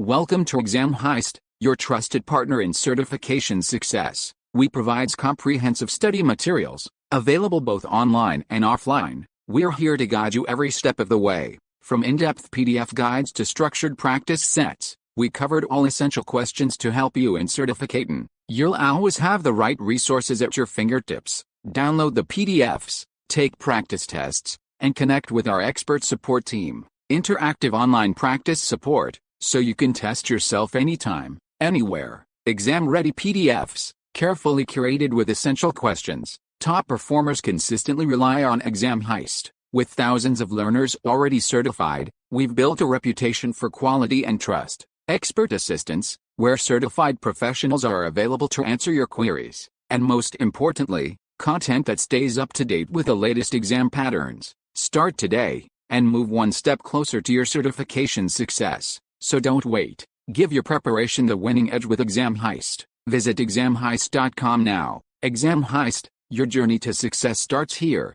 Welcome to Exam Heist, your trusted partner in certification success. We provide comprehensive study materials, available both online and offline. We're here to guide you every step of the way. From in-depth PDF guides to structured practice sets, we covered all essential questions to help you in certificating. You'll always have the right resources at your fingertips. Download the PDFs, take practice tests, and connect with our expert support team. Interactive online practice support, so you can test yourself anytime, anywhere. Exam-ready PDFs, carefully curated with essential questions. Top performers consistently rely on Exam Heist. With thousands of learners already certified, we've built a reputation for quality and trust. Expert assistance, where certified professionals are available to answer your queries. And most importantly, content that stays up to date with the latest exam patterns. Start today, and move one step closer to your certification success. So don't wait. Give your preparation the winning edge with Exam Heist. Visit examheist.com now. Exam Heist, your journey to success starts here.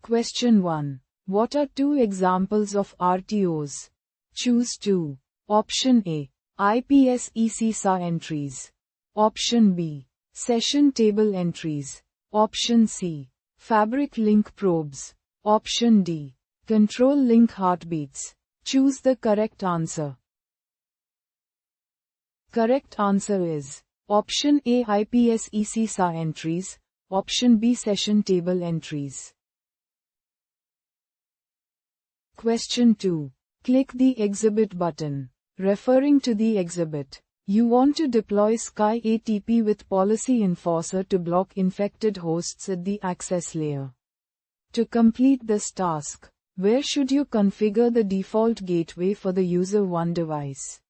Question 1. What are two examples of RTOs? Choose 2. Option A. IPSEC entries. Option B. Session table entries. Option C. Fabric link probes. Option D. Control link heartbeats. Choose the correct answer. Correct answer is Option A. IPSEC entries. Option B. Session table entries. Question 2. Click the exhibit button. Referring to the exhibit, you want to deploy SkyATP with Policy Enforcer to block infected hosts at the access layer. To complete this task, where should you configure the default gateway for the user 1 device?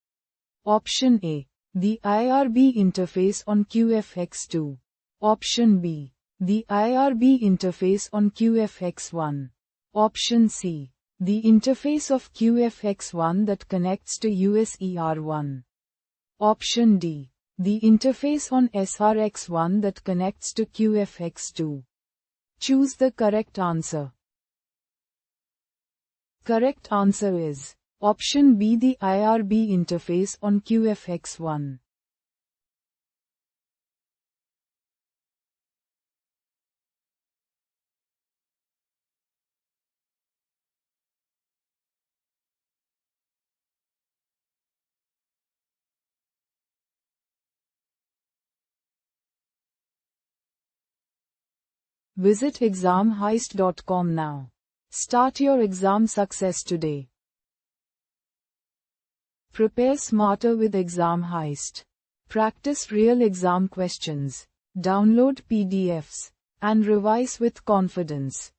Option A. The IRB interface on QFX2. Option B. The IRB interface on QFX1. Option C. The interface of QFX1 that connects to USER1. Option D. The interface on SRX1 that connects to QFX2. Choose the correct answer. Correct answer is Option B. The IRB interface on QFX1. Visit examheist.com now. Start your exam success today. Prepare smarter with Exam Heist. Practice real exam questions. Download PDFs. And revise with confidence.